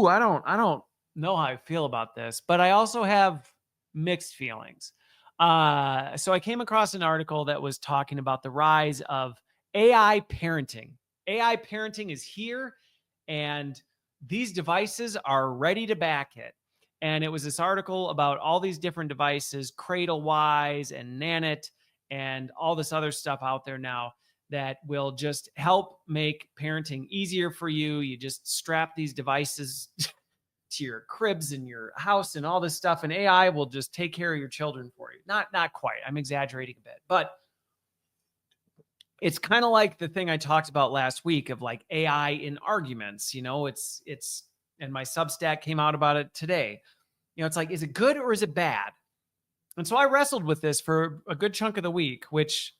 I don't know how I feel about this, but I also have mixed feelings. So I came across an article that was talking about the rise of AI parenting. AI parenting is here, and these devices are ready to back it. And it was this article about all these different devices, CradleWise and Nanit, and all this other stuff out there now that will just help make parenting easier for you. You just strap these devices to your cribs and your house and all this stuff, and AI will just take care of your children for you. Not quite. I'm exaggerating a bit, but it's kind of like the thing I talked about last week of like AI in arguments. It's and my Substack came out about it today. It's like, is it good or is it bad? And so I wrestled with this for a good chunk of the week, which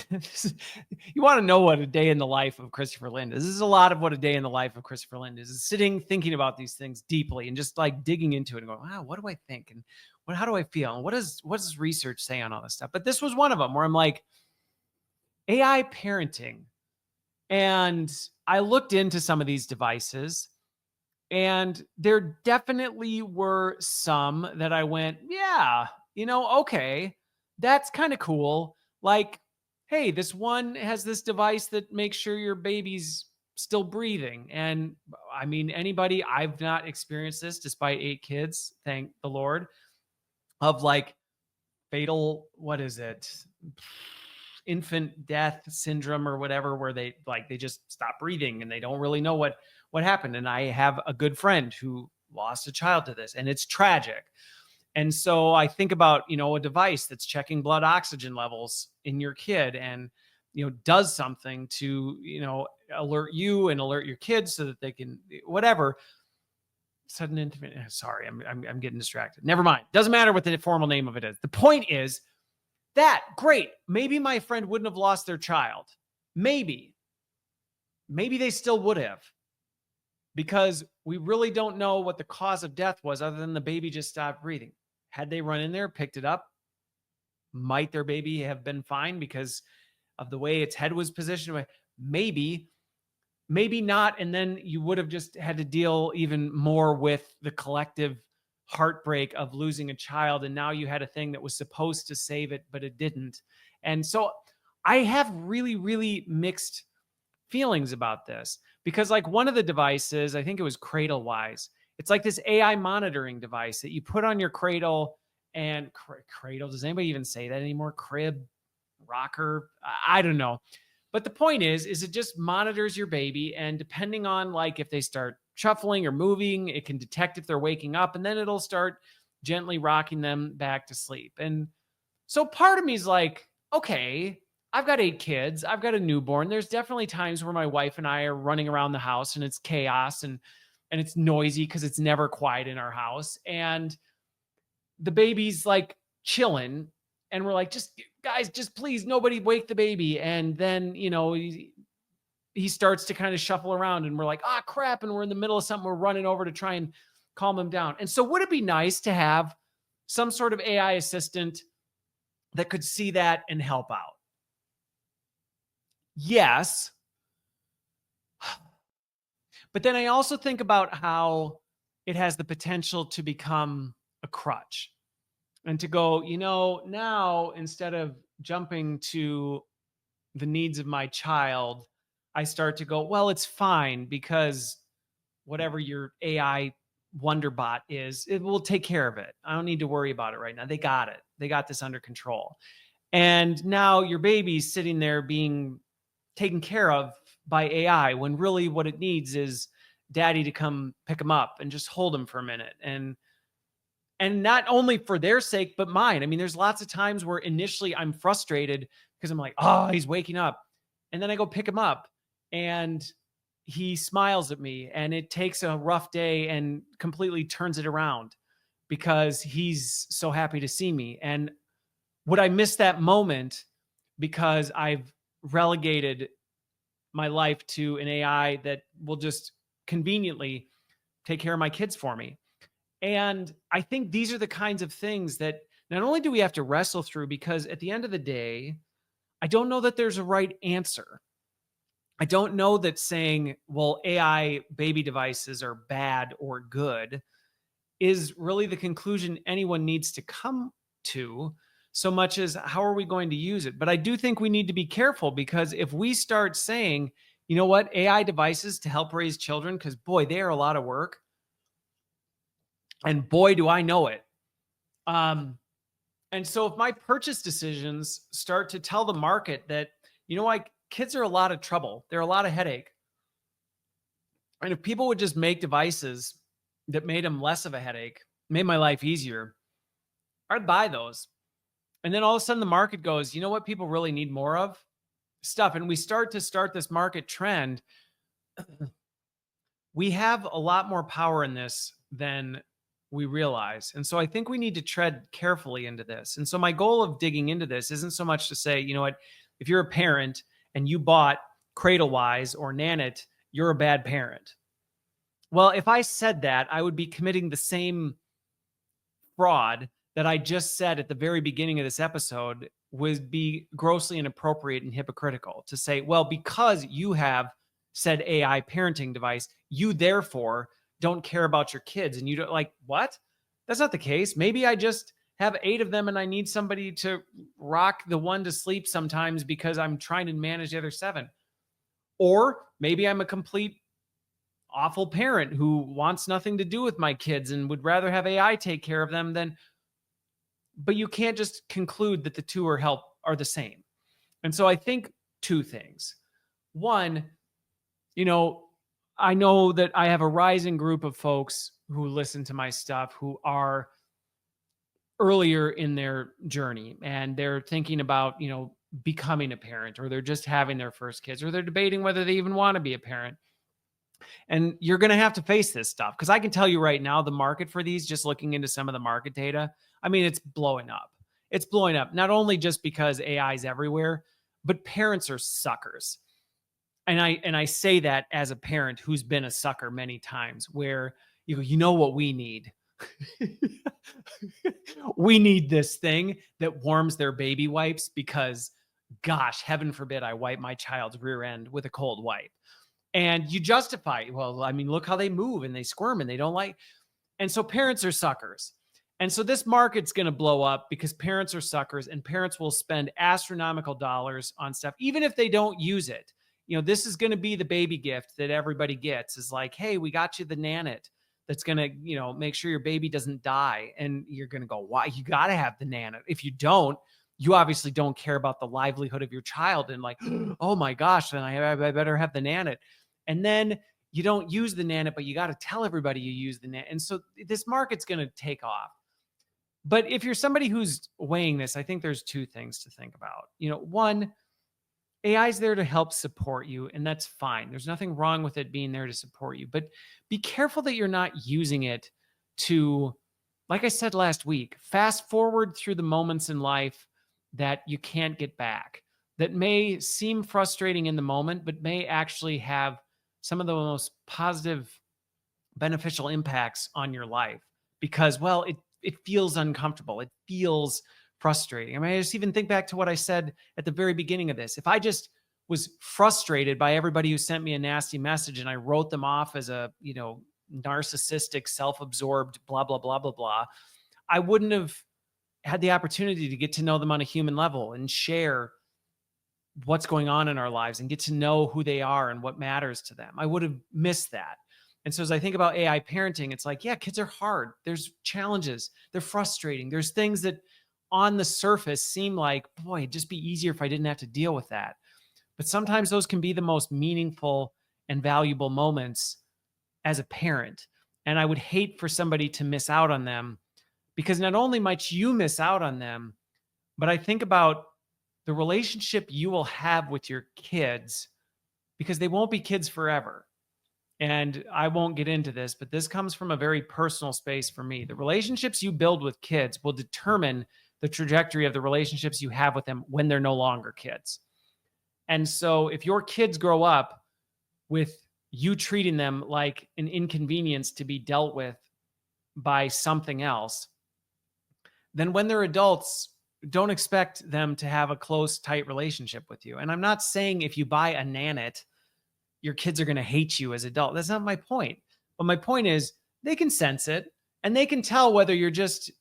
you want to know what a day in the life of Christopher Lind is. This is a lot of what a day in the life of Christopher Lind is sitting, thinking about these things deeply and just like digging into it and going, wow, what do I think? And how do I feel? And what does research say on all this stuff? But this was one of them where I'm like, AI parenting. And I looked into some of these devices, and there definitely were some that I went, yeah, okay, that's kind of cool. Like, hey, this one has this device that makes sure your baby's still breathing. And I mean, I've not experienced this despite 8 kids, thank the Lord, of like fatal, what is it? Infant death syndrome or whatever, where they just stop breathing and they don't really know what happened. And I have a good friend who lost a child to this, and it's tragic. And so I think about, a device that's checking blood oxygen levels in your kid and, does something to, alert you and alert your kids so that they can, whatever. Sudden intimate. Sorry, I'm getting distracted. Never mind. Doesn't matter what the formal name of it is. The point is that great. Maybe my friend wouldn't have lost their child. Maybe they still would have, because we really don't know what the cause of death was other than the baby just stopped breathing. Had they run in there, picked it up, might their baby have been fine because of the way its head was positioned? Maybe not. And then you would have just had to deal even more with the collective heartbreak of losing a child. And now you had a thing that was supposed to save it, but it didn't. And so I have really, really mixed feelings about this, because like one of the devices, I think it was CradleWise. It's like this AI monitoring device that you put on your cradle and cradle. Does anybody even say that anymore? Crib, rocker. I don't know. But the point is it just monitors your baby. And depending on like if they start shuffling or moving, it can detect if they're waking up, and then it'll start gently rocking them back to sleep. And so part of me is like, okay, I've got 8 kids. I've got a newborn. There's definitely times where my wife and I are running around the house and it's chaos and it's noisy because it's never quiet in our house. And the baby's like chilling, and we're like, guys, just please, nobody wake the baby. And then, he starts to kind of shuffle around, and we're like, crap. And we're in the middle of something. We're running over to try and calm him down. And so would it be nice to have some sort of AI assistant that could see that and help out? Yes. But then I also think about how it has the potential to become a crutch, and to go, now instead of jumping to the needs of my child, I start to go, well, it's fine because whatever your AI Wonderbot is, it will take care of it. I don't need to worry about it right now. They got it. They got this under control. And now your baby's sitting there being taken care of by AI, when really what it needs is daddy to come pick him up and just hold him for a minute. And not only for their sake, but mine. I mean, there's lots of times where initially I'm frustrated because I'm like, oh, he's waking up. And then I go pick him up and he smiles at me, and it takes a rough day and completely turns it around because he's so happy to see me. And would I miss that moment because I've relegated my life to an AI that will just conveniently take care of my kids for me? And I think these are the kinds of things that not only do we have to wrestle through, because at the end of the day, I don't know that there's a right answer. I don't know that saying, well, AI baby devices are bad or good is really the conclusion anyone needs to come to, so much as how are we going to use it. But I do think we need to be careful, because if we start saying, you know what, AI devices to help raise children, because boy, they are a lot of work. And boy, do I know it. And so if my purchase decisions start to tell the market that, you know, like kids are a lot of trouble, they're a lot of headache. And if people would just make devices that made them less of a headache, made my life easier, I'd buy those. And then all of a sudden the market goes, you know what people really need more of? Stuff. And we start this market trend. We have a lot more power in this than we realize. And so I think we need to tread carefully into this. And so my goal of digging into this isn't so much to say, you know what, if you're a parent and you bought CradleWise or Nanit, you're a bad parent. Well, if I said that, I would be committing the same fraud that I just said at the very beginning of this episode would be grossly inappropriate and hypocritical to say, well, because you have said AI parenting device, you therefore don't care about your kids. And you don't, like, what? That's not the case. Maybe I just have 8 of them and I need somebody to rock the one to sleep sometimes because I'm trying to manage the other 7. Or maybe I'm a complete awful parent who wants nothing to do with my kids and would rather have AI take care of them than. But you can't just conclude that the two are the same. And so I think 2 things. One, you know, I know that I have a rising group of folks who listen to my stuff who are earlier in their journey, and they're thinking about, you know, becoming a parent, or they're just having their first kids, or they're debating whether they even want to be a parent. And you're going to have to face this stuff, because I can tell you right now, the market for these, just looking into some of the market data, I mean, it's blowing up. It's blowing up, not only just because AI is everywhere, but parents are suckers. And I say that as a parent who's been a sucker many times, where you go, you know what we need? We need this thing that warms their baby wipes, because gosh, heaven forbid I wipe my child's rear end with a cold wipe. And you justify, well, I mean, look how they move and they squirm and they don't like. And so parents are suckers. And so this market's going to blow up because parents are suckers, and parents will spend astronomical dollars on stuff, even if they don't use it. You know, this is going to be the baby gift that everybody gets, is like, hey, we got you the Nanit that's going to, you know, make sure your baby doesn't die. And you're going to go, why? You got to have the Nanit. If you don't, you obviously don't care about the livelihood of your child. And like, oh my gosh, then I better have the Nanit. And then you don't use the Nanit, but you got to tell everybody you use the Nanit. And so this market's going to take off. But if you're somebody who's weighing this, I think there's 2 things to think about. You know, one, AI is there to help support you, and that's fine. There's nothing wrong with it being there to support you, but be careful that you're not using it to, like I said last week, fast forward through the moments in life that you can't get back, that may seem frustrating in the moment, but may actually have some of the most positive, beneficial impacts on your life, because, well, it feels uncomfortable. It feels frustrating. I mean, I just even think back to what I said at the very beginning of this. If I just was frustrated by everybody who sent me a nasty message and I wrote them off as a, you know, narcissistic, self-absorbed, blah, blah, blah, blah, blah, I wouldn't have had the opportunity to get to know them on a human level and share what's going on in our lives and get to know who they are and what matters to them. I would have missed that. And so as I think about AI parenting, it's like, yeah, kids are hard. There's challenges. They're frustrating. There's things that on the surface seem like, boy, it'd just be easier if I didn't have to deal with that. But sometimes those can be the most meaningful and valuable moments as a parent. And I would hate for somebody to miss out on them, because not only might you miss out on them, but I think about the relationship you will have with your kids, because they won't be kids forever. And I won't get into this, but this comes from a very personal space for me. The relationships you build with kids will determine the trajectory of the relationships you have with them when they're no longer kids. And so if your kids grow up with you treating them like an inconvenience to be dealt with by something else, then when they're adults, don't expect them to have a close, tight relationship with you. And I'm not saying if you buy a Nanit your kids are going to hate you as adult. That's not my point. But my point is they can sense it and they can tell whether you're just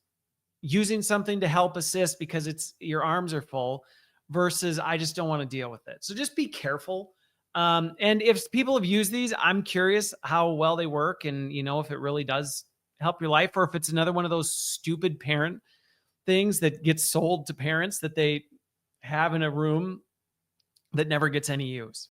using something to help assist because it's your arms are full versus I just don't want to deal with it. So just be careful. And if people have used these, I'm curious how well they work and, if it really does help your life or if it's another one of those stupid parent things that gets sold to parents that they have in a room that never gets any use.